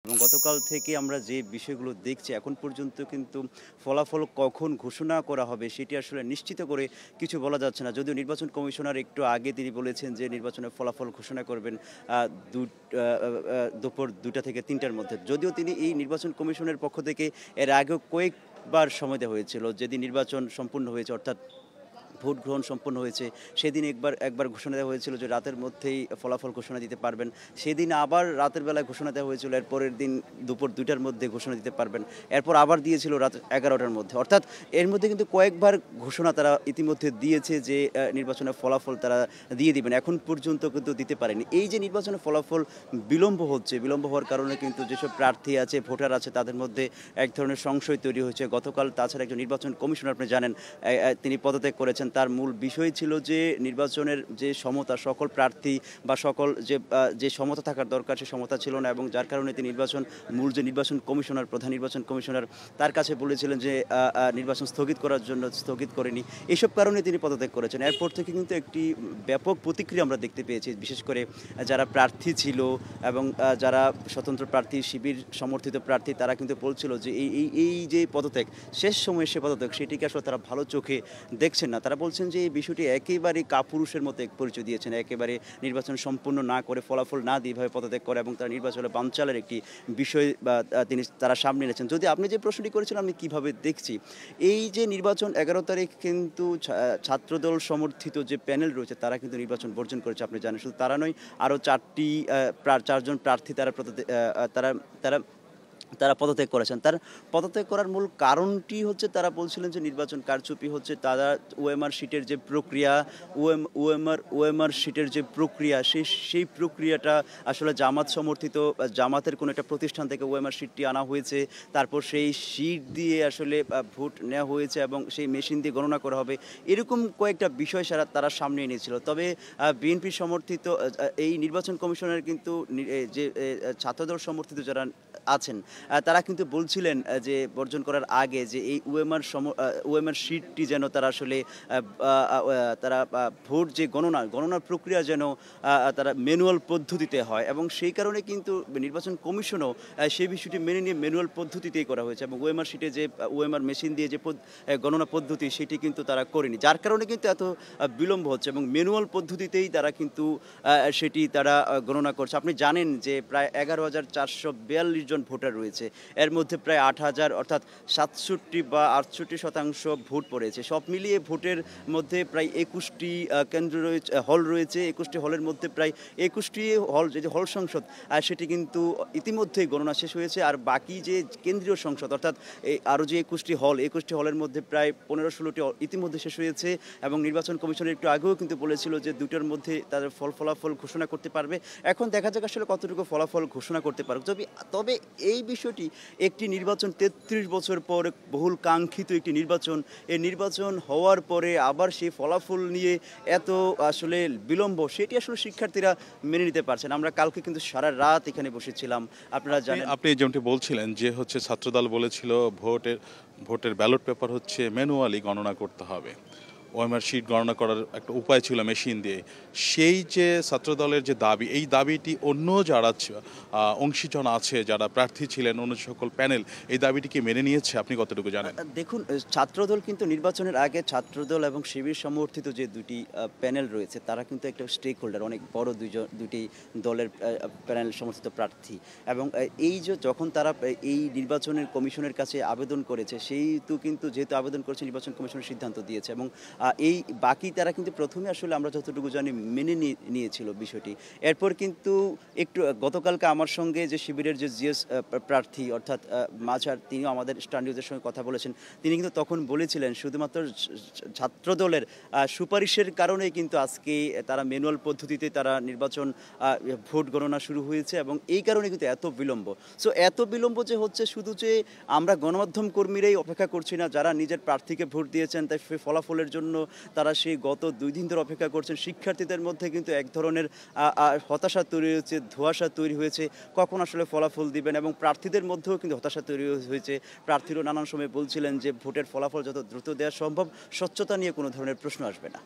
এবং গতকাল থেকে আমরা যে বিষয়গুলো দেখছি এখন পর্যন্ত কিন্তু ফলাফল কখন ঘোষণা করা হবে সেটি আসলে নিশ্চিত করে কিছু বলা যাচ্ছে না। যদিও নির্বাচন কমিশনার একটু আগে তিনি বলেছেন যে নির্বাচনের ফলাফল ঘোষণা করবেন দুপুর ২টা থেকে ৩টার মধ্যে। যদিও তিনি এই নির্বাচন কমিশনের পক্ষ থেকে এর আগেও কয়েকবার সময় দেওয়া হয়েছিল। যেদিন নির্বাচন সম্পূর্ণ হয়েছে অর্থাৎ ভোট গ্রহণ সম্পন্ন হয়েছে সেদিন একবার ঘোষণা দেওয়া হয়েছিল যে রাতের মধ্যেই ফলাফল ঘোষণা দিতে পারবেন। সেদিন আবার রাতের বেলায় ঘোষণা দেওয়া হয়েছিল এর পরের দিন দুপুর ২টার মধ্যে ঘোষণা দিতে পারবেন। এরপর আবার দিয়েছিল রাত ১১টার মধ্যে। অর্থাৎ এর মধ্যে কিন্তু কয়েকবার ঘোষণা তারা ইতিমধ্যে দিয়েছে যে নির্বাচনের ফলাফল তারা দিয়ে দিবেন। এখন পর্যন্ত কিন্তু দিতে পারেনি। এই যে নির্বাচনের ফলাফল বিলম্ব হচ্ছে, বিলম্ব হওয়ার কারণে কিন্তু যেসব প্রার্থী আছে, ভোটার আছে তাদের মধ্যে এক ধরনের সংশয় তৈরি হয়েছে। গতকাল তাছাড়া একজন নির্বাচন কমিশনার আপনি জানেন তিনি পদত্যাগ করেছেন। তার মূল বিষয় ছিল যে নির্বাচনের যে সমতা সকল প্রার্থী বা সকল যে সমতা থাকার দরকার সে সমতা ছিল না এবং যার কারণে তিনি মূল যে নির্বাচন কমিশনার প্রধান নির্বাচন কমিশনার তার কাছে বলেছিলেন যে নির্বাচন স্থগিত করার জন্য স্থগিত করেনি। এসব কারণে তিনি পদত্যাগ করেছেন। এরপর থেকে কিন্তু একটি ব্যাপক প্রতিক্রিয়া আমরা দেখতে পেয়েছি। বিশেষ করে যারা প্রার্থী ছিল এবং যারা স্বতন্ত্র প্রার্থী শিবির সমর্থিত প্রার্থী তারা কিন্তু বলছিল যে এই যে পদত্যাগ শেষ সময়ে সে পদত্যাগ সেটিকে আসলে তারা ভালো চোখে দেখছেন না। তারা বলছেন যে এই বিষয়টি একেবারে কাপুরুষের মতো এক পরিচয় দিয়েছেন। একেবারে নির্বাচন সম্পূর্ণ না করে ফলাফল না দিয়ে এভাবে পদত্যাগ করে এবং তারা নির্বাচনে বানচালের একটি বিষয় বা তারা সামনে এনেছেন। যদি আপনি যে প্রশ্নটি করেছেন আমি কিভাবে দেখছি, এই যে নির্বাচন ১১ তারিখ কিন্তু ছাত্রদল সমর্থিত যে প্যানেল রয়েছে তারা কিন্তু নির্বাচন বর্জন করেছে আপনি জানেন। শুধু তারা নয় আরও ৪জন প্রার্থী তারা পদত্যাগ করেছেন। তার পদত্যাগ করার মূল কারণটি হচ্ছে তারা বলছিলেন যে নির্বাচন কারচুপি হচ্ছে। তারা ওএমআর শিটের যে প্রক্রিয়া ওএমআর শিটের যে প্রক্রিয়া সেই প্রক্রিয়াটা আসলে জামাত সমর্থিত জামাতের কোনো একটা প্রতিষ্ঠান থেকে ওএমআর শিটটি আনা হয়েছে। তারপর সেই শিট দিয়ে আসলে ভোট নেওয়া হয়েছে এবং সেই মেশিন দিয়ে গণনা করা হবে। এরকম কয়েকটা বিষয় তারা সামনে এনেছিল। তবে বিএনপি সমর্থিত এই নির্বাচন কমিশনের কিন্তু যে ছাত্রদল সমর্থিত যারা আছেন তারা কিন্তু বলছিলেন যে বর্জন করার আগে যে এই ওএমআর শিটটি যেন তারা আসলে তারা ভোট যে গণনার প্রক্রিয়া যেন তারা ম্যানুয়াল পদ্ধতিতে হয় এবং সেই কারণে কিন্তু নির্বাচন কমিশনও সেই বিষয়টি মেনে নিয়ে ম্যানুয়াল পদ্ধতিতেই করা হয়েছে এবং ওএমআর শিটে যে ওএমআর মেশিন দিয়ে যে গণনা পদ্ধতি সেটি কিন্তু তারা করেনি। যার কারণে কিন্তু এত বিলম্ব হচ্ছে এবং ম্যানুয়াল পদ্ধতিতেই তারা কিন্তু সেটি তারা গণনা করছে। আপনি জানেন যে প্রায় ১১,৪৪২ জন ভোটার রয়েছে। এর মধ্যে প্রায় ৮,০০০ অর্থাৎ ৬৭ বা ৬৮% ভোট পড়েছে। সব মিলিয়ে ভোটের মধ্যে প্রায় ২১টি কেন্দ্র রয়েছে, হল রয়েছে। ২১টি হলের মধ্যে প্রায় ২১টি হল যে হল সংসদ সেটি কিন্তু ইতিমধ্যেই গণনা শেষ হয়েছে। আর বাকি যে কেন্দ্রীয় সংসদ অর্থাৎ আরও যে ২১টি হলের মধ্যে প্রায় ১৫-১৬টি ইতিমধ্যে শেষ হয়েছে এবং নির্বাচন কমিশনের একটু আগেও কিন্তু বলেছিল যে ২টার মধ্যে তাদের ফলাফল ঘোষণা করতে পারবে। এখন দেখা যাক আসলে কতটুকু ফলাফল ঘোষণা করতে পারবে। তবে এই বিষয়টি একটি নির্বাচন ৩৩ বছর পর বহুল কাঙ্ক্ষিত একটি নির্বাচন, এই নির্বাচন হওয়ার পরে আবার সেই ফলাফল নিয়ে এত আসলে বিলম্ব সেটি আসলে শিক্ষার্থীরা মেনে নিতে পারছেন। আমরা কালকে কিন্তু সারা রাত এখানে বসেছিলাম। আপনারা জানেন আপনি যেমনটি বলছিলেন যে হচ্ছে ছাত্রদল বলেছিল ভোটের ব্যালট পেপার হচ্ছে ম্যানুয়ালি গণনা করতে হবে। ওএমআর শিট গণনা করার একটা উপায় ছিল মেশিন দিয়ে। সেই যে ছাত্রদলের যে দাবি, এই দাবিটি অন্য যারা অংশীজন আছে, যারা প্রার্থী ছিলেন, অন্য সকল প্যানেল এই দাবিটিকে মেনে নিয়েছে আপনি কতটুকু জানেন? দেখুন ছাত্রদল কিন্তু নির্বাচনের আগে ছাত্রদল এবং শিবির সমর্থিত যে দুটি প্যানেল রয়েছে তারা কিন্তু একটা স্টেক হোল্ডার, অনেক বড় দুটি দলের প্যানেল সমর্থিত প্রার্থী এবং এই যে যখন তারা এই নির্বাচনের কমিশনের কাছে আবেদন করেছে কিন্তু যেহেতু আবেদন করেছে নির্বাচন কমিশনের সিদ্ধান্ত দিয়েছে এবং এই বাকি তারা কিন্তু প্রথমে আসলে আমরা যতটুকু জানি মেনে নিয়েছিল বিষয়টি। এরপর কিন্তু একটু গতকালকে আমার সঙ্গে যে শিবিরের যে জিএস প্রার্থী অর্থাৎ মাঝার তিনিও আমাদের স্টার নিউজের সঙ্গে কথা বলেছেন। তিনি কিন্তু তখন বলেছিলেন শুধুমাত্র ছাত্রদলের সুপারিশের কারণেই কিন্তু আজকে তারা ম্যানুয়াল পদ্ধতিতে তারা নির্বাচন ভোট গণনা শুরু হয়েছে এবং এই কারণে কিন্তু এত বিলম্ব। এত বিলম্ব যে হচ্ছে শুধু যে আমরা গণমাধ্যম কর্মীরাই অপেক্ষা করছি না, যারা নিজের প্রার্থীকে ভোট দিয়েছেন তাই ফলাফলের জন্য তারা সেই গত ২ দিন ধরে অপেক্ষা করছেন। শিক্ষার্থীদের মধ্যে কিন্তু এক ধরনের হতাশা তৈরি হয়েছে, ধোঁয়াশা তৈরি হয়েছে কখন আসলে ফলাফল দিবেন এবং প্রার্থীদের মধ্যেও কিন্তু হতাশা তৈরি হয়েছে। প্রার্থীরাও নানান সময় বলছিলেন যে ভোটের ফলাফল যত দ্রুত দেওয়া সম্ভব, স্বচ্ছতা নিয়ে কোনো ধরনের প্রশ্ন আসবে না।